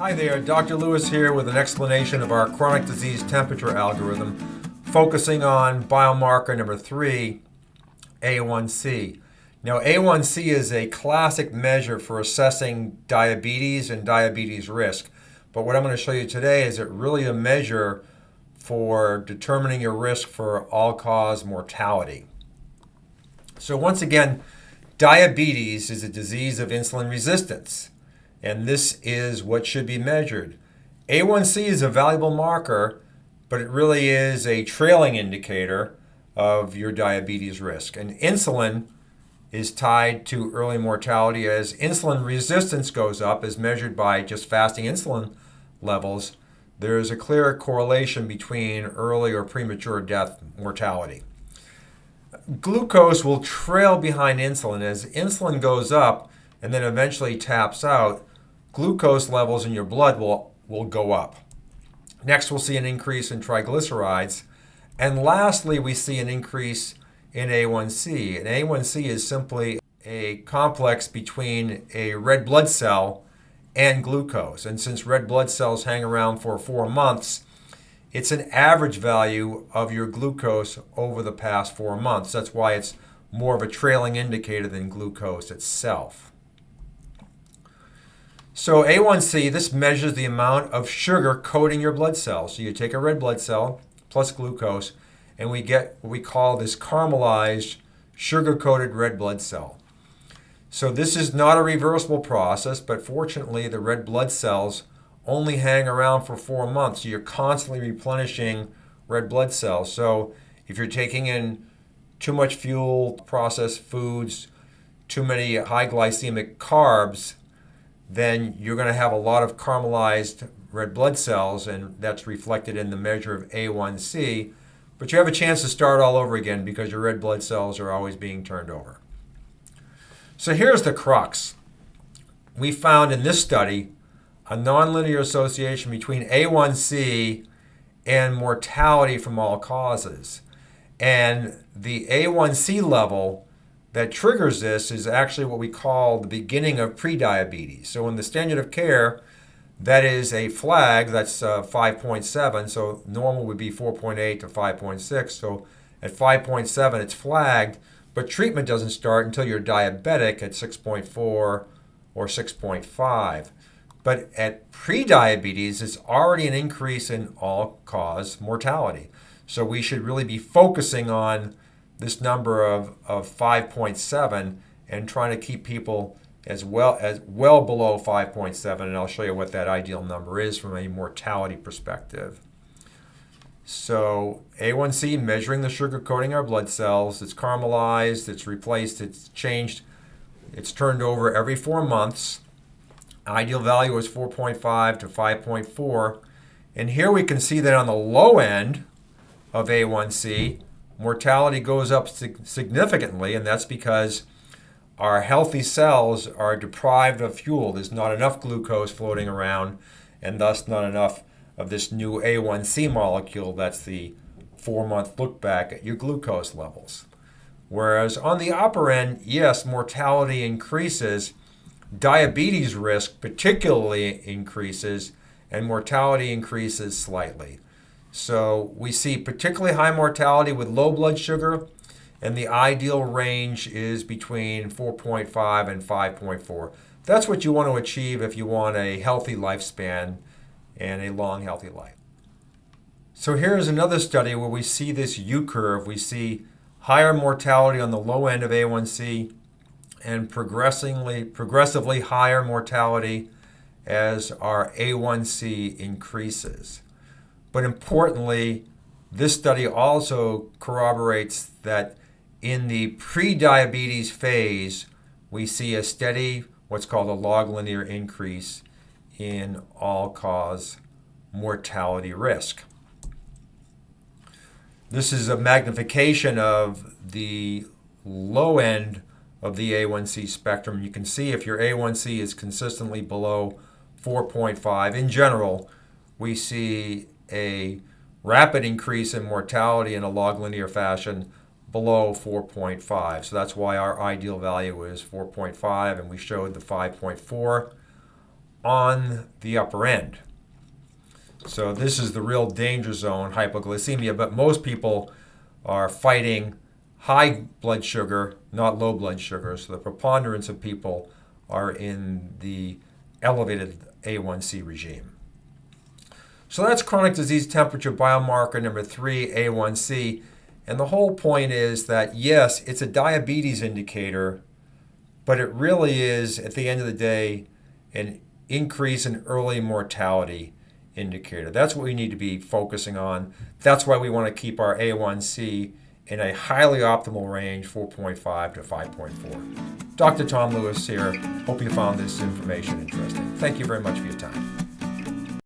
Hi there, Dr. Lewis here with an explanation of our chronic disease temperature algorithm, focusing on biomarker number 3, A1C. Now, A1C is a classic measure for assessing diabetes and diabetes risk, but what I'm going to show you today is it really a measure for determining your risk for all-cause mortality. So once again, diabetes is a disease of insulin resistance, and this is what should be measured. A1C is a valuable marker, but it really is a trailing indicator of your diabetes risk. And insulin is tied to early mortality. As insulin resistance goes up, as measured by just fasting insulin levels, there is a clear correlation between early or premature death mortality. Glucose will trail behind insulin. As insulin goes up and then eventually taps out, glucose levels in your blood will go up. Next, we'll see an increase in triglycerides. And lastly, we see an increase in A1C. And A1C is simply a complex between a red blood cell and glucose. And since red blood cells hang around for 4 months, it's an average value of your glucose over the past 4 months. That's why it's more of a trailing indicator than glucose itself. So A1C, this measures the amount of sugar coating your blood cells. So you take a red blood cell plus glucose, and we get what we call this caramelized, sugar-coated red blood cell. So this is not a reversible process, but fortunately the red blood cells only hang around for 4 months. So you're constantly replenishing red blood cells. So if you're taking in too much fuel, processed foods, too many high glycemic carbs, then you're going to have a lot of caramelized red blood cells, and that's reflected in the measure of A1C. But you have a chance to start all over again because your red blood cells are always being turned over. So here's the crux. We found in this study a nonlinear association between A1C and mortality from all causes. And the A1C level that triggers this is actually what we call the beginning of prediabetes. So in the standard of care, that is a flag that's 5.7. So normal would be 4.8 to 5.6. So at 5.7, it's flagged, but treatment doesn't start until you're diabetic at 6.4 or 6.5. But at prediabetes, it's already an increase in all-cause mortality. So we should really be focusing on this number of 5.7 and trying to keep people as well below 5.7, and I'll show you what that ideal number is from a mortality perspective. So A1C, measuring the sugar coating our blood cells. It's caramelized, it's replaced, it's changed, it's turned over every 4 months. Ideal value is 4.5 to 5.4. And here we can see that on the low end of A1C, mortality goes up significantly, and that's because our healthy cells are deprived of fuel. There's not enough glucose floating around, and thus not enough of this new A1C molecule. That's the 4-month look back at your glucose levels. Whereas on the upper end, yes, mortality increases, diabetes risk particularly increases, and mortality increases slightly. So we see particularly high mortality with low blood sugar, and the ideal range is between 4.5 and 5.4. That's what you want to achieve if you want a healthy lifespan and a long, healthy life. So here's another study where we see this U-curve. We see higher mortality on the low end of A1C and progressively higher mortality as our A1C increases. But importantly, this study also corroborates that in the pre-diabetes phase, we see a steady, what's called a log linear increase in all-cause mortality risk. This is a magnification of the low end of the A1C spectrum. You can see if your A1C is consistently below 4.5, in general, we see a rapid increase in mortality in a log linear fashion below 4.5. So that's why our ideal value is 4.5, and we showed the 5.4 on the upper end. So this is the real danger zone, hypoglycemia, but most people are fighting high blood sugar, not low blood sugar. So the preponderance of people are in the elevated A1C regime. So that's chronic disease temperature biomarker number 3, A1C. And the whole point is that, yes, it's a diabetes indicator, but it really is, at the end of the day, an increase in early mortality indicator. That's what we need to be focusing on. That's why we want to keep our A1C in a highly optimal range, 4.5 to 5.4. Dr. Tom Lewis here. Hope you found this information interesting. Thank you very much for your time.